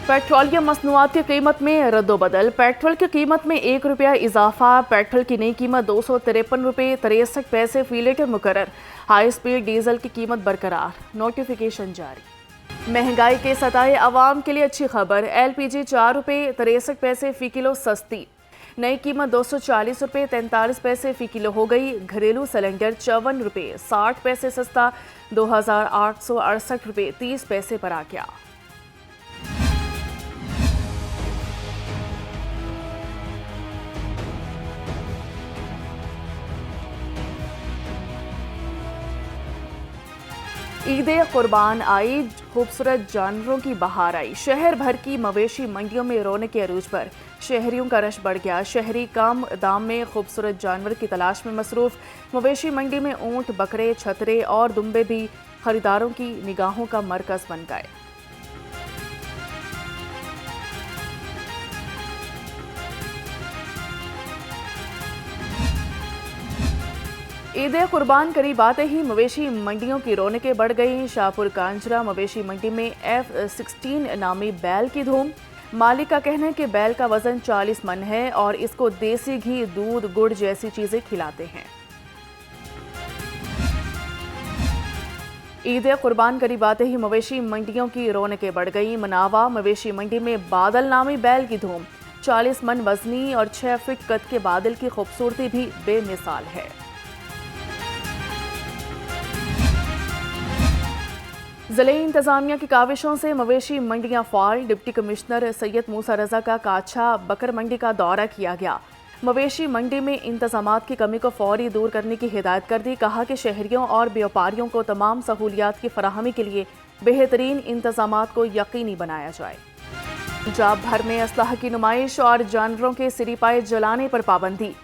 Petroleum मसनूआत की कीमत में रद्दोबदल। पेट्रोल की कीमत में ₹1 इजाफा। पेट्रोल की नई कीमत ₹253.63 फी लीटर मुकर्रर। हाई स्पीड डीजल की कीमत बरकरार। नोटिफिकेशन जारी। महंगाई के सताए अवाम के लिए अच्छी खबर। LPG ₹4.63 फी किलो सस्ती। नई कीमत ₹240.43 फी किलो हो गई। घरेलू सिलेंडर ₹54.60 सस्ता ₹2868.30 पर आ गया। ईद कुर्बान आई, खूबसूरत जानवरों की बहार आई। शहर भर की मवेशी मंडियों में रौनक के अरूज पर। शहरियों का रश बढ़ गया। शहरी कम दाम में खूबसूरत जानवर की तलाश में मसरूफ। मवेशी मंडी में ऊंट, बकरे, छतरे और दुम्बे भी खरीदारों की निगाहों का मरकज बन गए। ईद कुर्बान करीब आते ही मवेशी मंडियों की रौनकें बढ़ गईं। शाहपुर कांजरा मवेशी मंडी में F16 नामी बैल की धूम। मालिक का कहना है कि बैल का वजन 40 मन है और इसको देसी घी, दूध, गुड़ जैसी चीजें खिलाते हैं। ईद कुर्बान करीब आते ही मवेशी मंडियों की रौनकें बढ़ गईं। मनावा मवेशी मंडी में बादल नामी बैल की धूम। 40 मन वजनी और 6 फीट कद के बादल की खूबसूरती भी बेमिसाल है। ज़िले इंतजामिया की काविशों से मवेशी मंडियां फाल। डिप्टी कमिश्नर सैयद मूसा रजा का काछा बकर मंडी का दौरा किया गया। मवेशी मंडी में इंतजामात की कमी को फौरी दूर करने की हिदायत कर दी। कहा कि शहरियों और व्यापारियों को तमाम सहूलियात की फराहमी के लिए बेहतरीन इंतजामात को यकीनी बनाया जाए। पंजाब भर में असलाह की नुमाइश और जानवरों के सिरीपाए जलाने पर पाबंदी।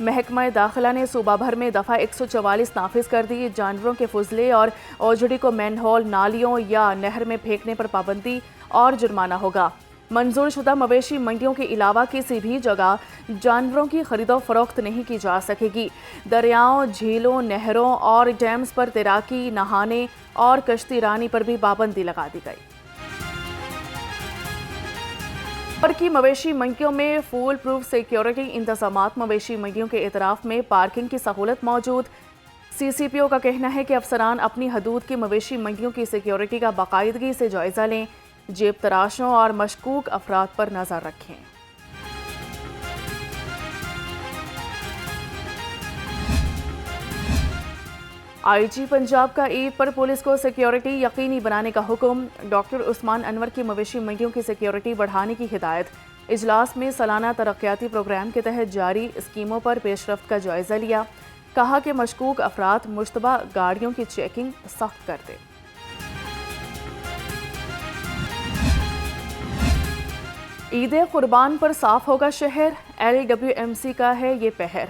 महकमा दाखिला ने सूबा भर में दफ़ा 144 नाफिज कर दी। जानवरों के फुजले और ओजड़ी को मैनहोल, नालियों या नहर में फेंकने पर पाबंदी और जुर्माना होगा। मंजूर शुदा मवेशी मंडियों के अलावा किसी भी जगह जानवरों की खरीदो फरोख्त नहीं की जा सकेगी। दरियाओं, झीलों, नहरों और डैम्स पर तैराकी, नहाने और कश्ती रानी पर भी पाबंदी लगा दी गई। पर की मवेशी मंडियों में फूल प्रूफ सिक्योरिटी इंतजामात। मवेशी मंडियों के इतराफ में पार्किंग की सहूलत मौजूद। CCPO का कहना है कि अफसरान अपनी हदूद की मवेशी मंडियों की सिक्योरिटी का बाकायदगी से जायजा लें। जेब तराशों और मशकूक अफराद पर नजर रखें। IG पंजाब का ईद पर पुलिस को सिक्योरिटी यकीनी बनाने का हुक्म। डॉक्टर उस्मान अनवर की मवेशी मंडियों की सिक्योरिटी बढ़ाने की हिदायत। इजलास में सालाना तरक्याती प्रोग्राम के तहत जारी स्कीमों पर पेशरफ्त का जायजा लिया। कहा कि मशकूक अफराद मुश्तबा गाड़ियों की चेकिंग सख्त कर दे। ईद कुर्बान पर साफ होगा शहर। LWMC का है ये पहर।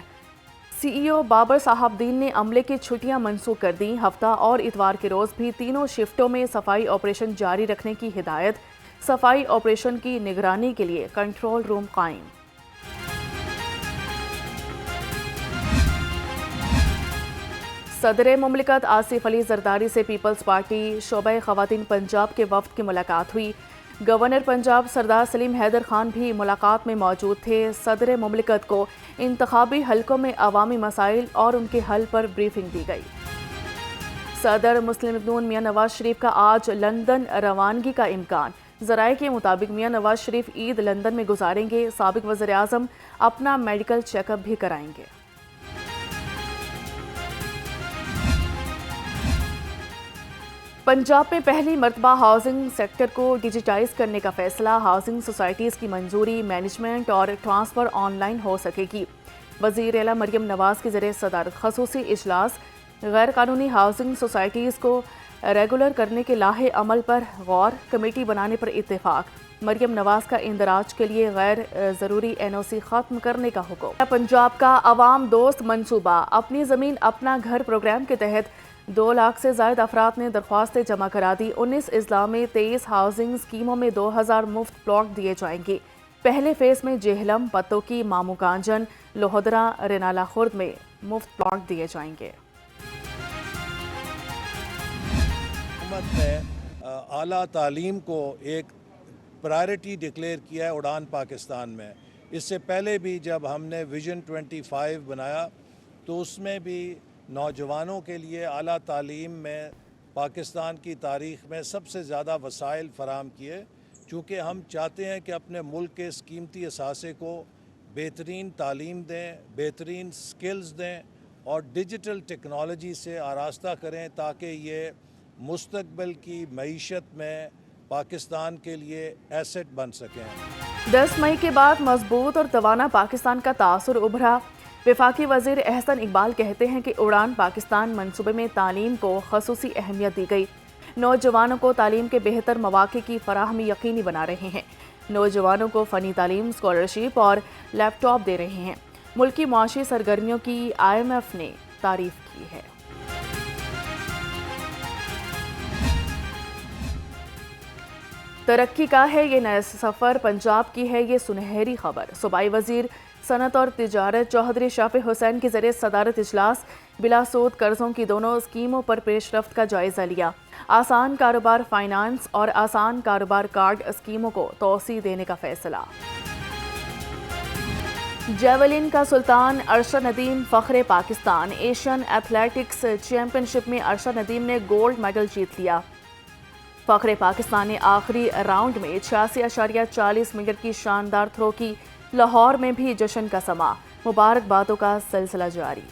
CEO बाबर साहबदीन ने अमले की छुट्टियां मंसूख कर दी। हफ्ता और इतवार के रोज भी तीनों शिफ्टों में सफाई ऑपरेशन जारी रखने की हिदायत। सफाई ऑपरेशन की निगरानी के लिए कंट्रोल रूम कायम। सदर मुमलिकत आसिफ अली जरदारी से पीपल्स पार्टी शोबा खवातीन पंजाब के वफ्द की मुलाकात हुई। गवर्नर पंजाब सरदार सलीम हैदर खान भी मुलाकात में मौजूद थे। सदर मुमलिकत को इंतखाबी हलकों में अवामी मसाइल और उनके हल पर ब्रीफिंग दी गई। सदर मुस्लिम लीग नून मियां नवाज शरीफ का आज लंदन रवानगी का इम्कान। ज़राए के मुताबिक मियां नवाज शरीफ ईद लंदन में गुजारेंगे। साबिक वज़ीर आज़म अपना मेडिकल चेकअप भी कराएंगे। पंजाब में पहली मरतबा हाउसिंग सेक्टर को डिजिटाइज करने का फैसला। हाउसिंग सोसाइटीज़ की मंजूरी, मैनेजमेंट और ट्रांसफ़र ऑनलाइन हो सकेगी। वज़ीर आला मरियम नवाज़ की ज़रिए सदारत खसूसी इजलास। गैर कानूनी हाउसिंग सोसाइटीज़ को रेगुलर करने के लाहे अमल पर गौर। कमेटी बनाने पर इत्तेफाक। मरियम नवाज़ का इंदराज के लिए गैर ज़रूरी NOC ख़त्म करने का हुक्म। पंजाब का अवाम दोस्त मनसूबा अपनी ज़मीन अपना घर प्रोग्राम के तहत 2 लाख से ज़ायद अफराद ने दरख्वास्तें जमा करा दी। 19 अजला में 23 हाउसिंग स्कीमों में 2000 मुफ्त प्लॉट दिए जाएंगे। पहले फेज में जेहलम, पतोकी, मामू कांजन, लोहदरा, रेनाला खुर्द में मुफ्त प्लॉट दिए जाएंगे। हुकूमत ने आला तालीम को एक प्रायोरिटी डिक्लेयर किया है उड़ान पाकिस्तान में। इससे पहले भी जब हमने विजन 25 बनाया तो उसमें भी नौजवानों के लिए आला तालीम में पाकिस्तान की तारीख़ में सबसे ज़्यादा वसाइल फराम किए, चूँकि हम चाहते हैं कि अपने मुल्क के इस कीमती असासे को बेहतरीन तालीम दें, बेहतरीन स्किल्स दें और डिजिटल टेक्नोलॉजी से आरास्ता करें ताकि ये मुस्तकबिल की मईशत में पाकिस्तान के लिए एसेट बन सकें। 10 मई के बाद मजबूत और तवाना पाकिस्तान का तासुर उभरा। वफाकी वज़ीर एहसन इकबाल कहते हैं कि उड़ान पाकिस्तान मंसूबे में तालीम को खसूसी अहमियत दी गई। नौजवानों को तालीम के बेहतर मौक़े की फराहमी यकीनी बना रहे हैं। नौजवानों को फ़नी तालीम, स्कॉलरशिप और लैपटॉप दे रहे हैं। मुल्की मुआशी सरगर्मियों की IMF ने तारीफ की है। तरक्की का है ये नया सफ़र, पंजाब की है ये सुनहरी खबर। सूबाई वज़ीर सनत और तिजारत चौधरी शाफी हुसैन के ज़रिए सदारत इजलास बिलासूद कर्ज़ों की दोनों स्कीमों पर पेशरफ्त का जायज़ा लिया। आसान कारोबार फाइनेंस और आसान कारोबार कार्ड स्कीमों को तोसी देने का फैसला। जेवलिन का सुल्तान अरशद नदीम फ़ख्रे पाकिस्तान। एशियन एथलेटिक्स चैंपियनशिप में अरशद नदीम ने गोल्ड मेडल जीत लिया। फ़ख्रे पाकिस्तान ने आखिरी राउंड में 86.40 मीटर की शानदार थ्रो की। लाहौर में भी जश्न का समा, मुबारकबादों का सिलसिला जारी।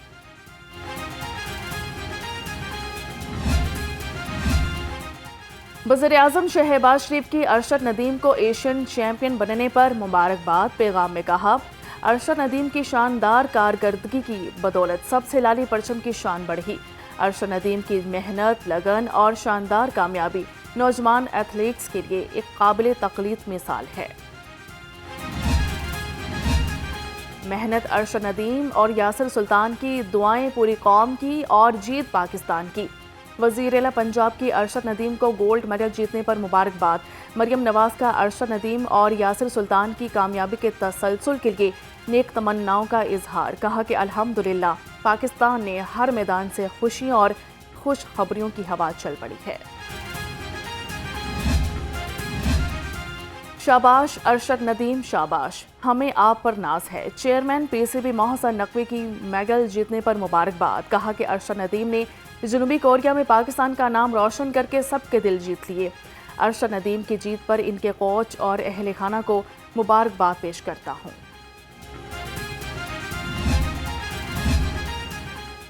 वज़ीर-ए-आज़म शहबाज शरीफ की अरशद नदीम को एशियन चैंपियन बनने पर मुबारकबाद। पैगाम में कहा, अरशद नदीम की शानदार कारकर्दगी की बदौलत सबसे लाली परचम की शान बढ़ी। अरशद नदीम की मेहनत, लगन और शानदार कामयाबी नौजवान एथलीट्स के लिए एक काबिल तक़लीद मिसाल है। मेहनत अरशद नदीम और यासिर सुल्तान की, दुआएं पूरी कौम की और जीत पाकिस्तान की। वज़ीर-ए-आला पंजाब की अरशद नदीम को गोल्ड मेडल जीतने पर मुबारकबाद। मरियम नवाज का अरशद नदीम और यासिर सुल्तान की कामयाबी के तसलसल के लिए नेक तमन्नाओं का इजहार। कहा कि अल्हम्दुलिल्लाह पाकिस्तान ने हर मैदान से खुशी और खुश खबरियों की हवा चल पड़ी है। शाबाश अरशद नदीम शाबाश, हमें आप पर नाज है। चेयरमैन PCB मोहसन नकवी की मेडल जीतने पर मुबारकबाद। कहा कि अरशद नदीम ने जनूबी कोरिया में पाकिस्तान का नाम रोशन करके सबके दिल जीत लिए। अरशद नदीम की जीत पर इनके कोच और अहले खाना को मुबारकबाद पेश करता हूँ।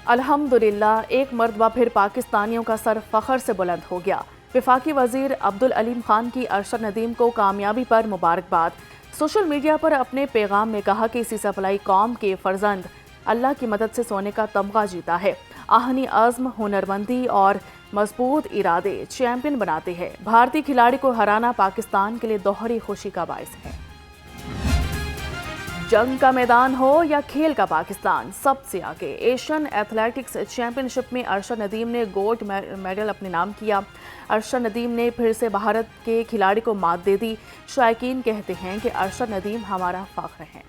अल्हम्दुलिल्लाह एक मरतबा फिर पाकिस्तानियों का सर फख्र से बुलंद हो गया। वफाकी वज़ीर अब्दुल अलीम खान की अरशद नदीम को कामयाबी पर मुबारकबाद। सोशल मीडिया पर अपने पैगाम में कहा कि इसी सप्लाई कौम के फर्जंद अल्लाह की मदद से सोने का तमगा जीता है। आहनी अज़्म, हुनरमंदी और मजबूत इरादे चैंपियन बनाते हैं। भारतीय खिलाड़ी को हराना पाकिस्तान के लिए दोहरी खुशी का बायस है। जंग का मैदान हो या खेल का पाकिस्तान सबसे आगे। एशियन एथलेटिक्स चैंपियनशिप में अरशद नदीम ने गोल्ड मेडल अपने नाम किया। अरशद नदीम ने फिर से भारत के खिलाड़ी को मात दे दी। शायकीन कहते हैं कि अरशद नदीम हमारा फख्र है।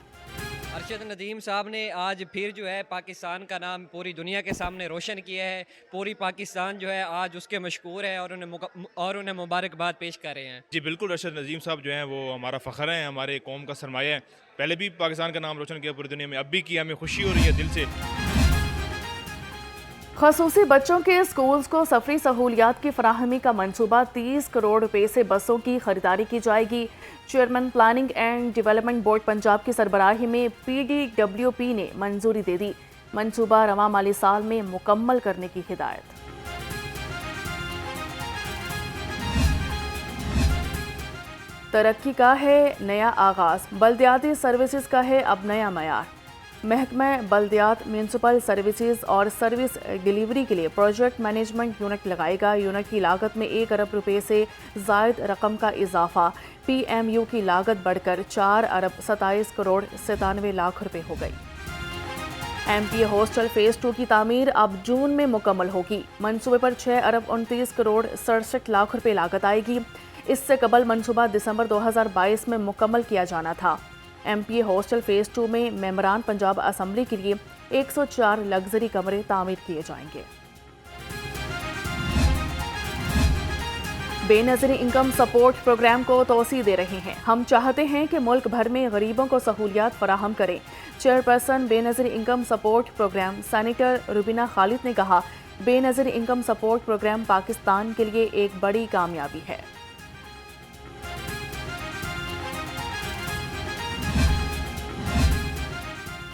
अरशद नदीम साहब ने आज फिर जो है पाकिस्तान का नाम पूरी दुनिया के सामने रोशन किया है। पूरी पाकिस्तान जो है आज उसके मशकूर है और उन्हें मुबारकबाद पेश कर रहे हैं। जी बिल्कुल, अरशद नदीम साहब जो हैं वो हमारा फ़ख्र हैं, हमारे कौम का सरमाया है। पहले भी पाकिस्तान का नाम रोशन किया पूरी दुनिया में, अब भी किया, हमें खुशी हो रही है दिल से। खसूसी बच्चों के स्कूल्स को सफरी सहूलियात की फराहमी का मंसूबा। 30 करोड़ रुपए से बसों की खरीदारी की जाएगी। Chairman planning and development board Punjab की सरबराही में PDWP ने मंजूरी दे दी। मंसूबा रवां माली साल में मुकम्मल करने की हिदायत। तरक्की का है नया आगाज, बल्दियाती सर्विसेज का है अब नया मयार। महकमा बल्दियात म्यूनसिपल सर्विसेज और सर्विस डिलीवरी के लिए प्रोजेक्ट मैनेजमेंट यूनिट लगाएगा। यूनिट की लागत में 1 अरब रुपए से जायद रकम का इजाफा। PMU की लागत बढ़कर 4 अरब 27 करोड़ 97 लाख रुपए हो गई। MPA हॉस्टल फेज 2 की तामीर अब जून में मुकम्मल होगी। मंसूबे पर 6 अरब 29 करोड़ 67 लाख रुपए लागत आएगी। इससे कबल मंसूबा दिसंबर 2022 में मुकम्मल किया जाना था। MPA हॉस्टल फेज 2 में मेंबरान पंजाब असम्बली के लिए 104 लग्जरी कमरे तामीर किए जाएंगे। بے نظری انکم سپورٹ پروگرام کو توسیع دے رہے ہیں. ہم چاہتے ہیں کہ ملک بھر میں غریبوں کو سہولیات فراہم کریں. Chairperson Benazir income support programme senator Rubina Khalid نے کہا، بے نظری انکم سپورٹ پروگرام پاکستان کے لیے ایک بڑی کامیابی ہے.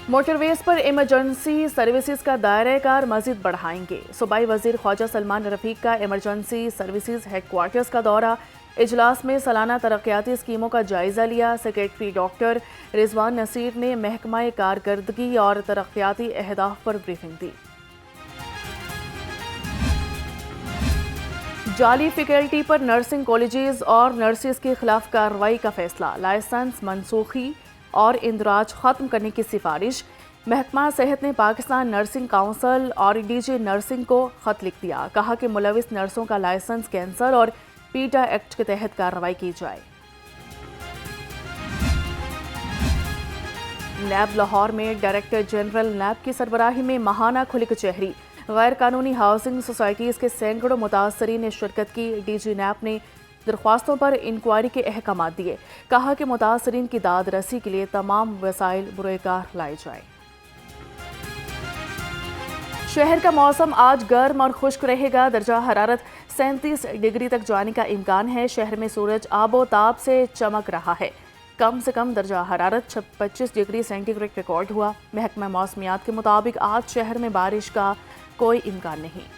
موٹر ویز پر ایمرجنسی سروسز کا دائرہ کار مزید بڑھائیں گے. صوبائی وزیر خواجہ سلمان رفیق کا ایمرجنسی سروسز ہیڈ کوارٹرز کا دورہ. اجلاس میں سالانہ ترقیاتی اسکیموں کا جائزہ لیا. سیکریٹری ڈاکٹر رضوان نصیر نے محکمہ کارکردگی اور ترقیاتی اہداف پر بریفنگ دی. جعلی فیکلٹی پر نرسنگ کالجز اور نرسز کے خلاف کارروائی کا فیصلہ. لائسنس منسوخی اور اندراج ختم کرنے کی سفارش. محکمہ صحت نے پاکستان نرسنگ کونسل اور ڈی جی نرسنگ کو خط لکھ دیا. کہا کہ ملوث نرسوں کا لائسنس کینسل اور پیٹا ایکٹ کے تحت کارروائی کی جائے. نیب لاہور میں ڈائریکٹر جنرل نیب کی سربراہی میں ماہانہ کھلی کچہری. غیر قانونی ہاؤسنگ سوسائٹیز کے سینکڑوں متاثرین نے شرکت کی. ڈی جی نیب نے درخواستوں پر انکوائری کے احکامات دیے. کہا کہ متاثرین کی داد رسی کے لیے تمام وسائل بروئے کار لائے جائیں. شہر کا موسم آج گرم اور خشک رہے گا. درجہ حرارت 37 ڈگری تک جانے کا امکان ہے. شہر میں سورج آب و تاب سے چمک رہا ہے. کم سے کم درجہ حرارت 25 ڈگری سینٹی گریڈ ریکارڈ ہوا. محکمہ موسمیات کے مطابق آج شہر میں بارش کا کوئی امکان نہیں.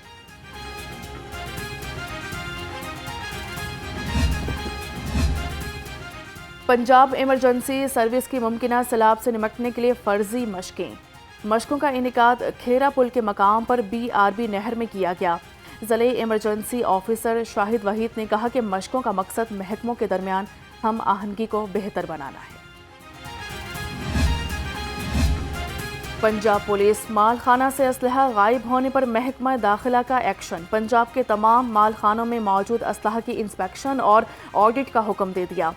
پنجاب ایمرجنسی سروس کی ممکنہ سیلاب سے نمٹنے کے لیے فرضی مشقیں. مشقوں کا انعقاد کھیرا پل کے مقام پر BRB نہر میں کیا گیا. ضلعی ایمرجنسی آفیسر شاہد وحید نے کہا کہ مشقوں کا مقصد محکموں کے درمیان ہم آہنگی کو بہتر بنانا ہے. پنجاب پولیس مال خانہ سے اسلحہ غائب ہونے پر محکمہ داخلہ کا ایکشن. پنجاب کے تمام مال خانوں میں موجود اسلحہ کی انسپیکشن اور آڈٹ کا حکم دے دیا.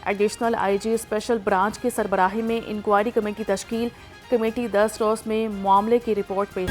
ایڈیشنل IG اسپیشل برانچ کی سربراہی میں انکوائری کمیٹی تشکیل. کمیٹی 10 روز میں معاملے کی رپورٹ پیش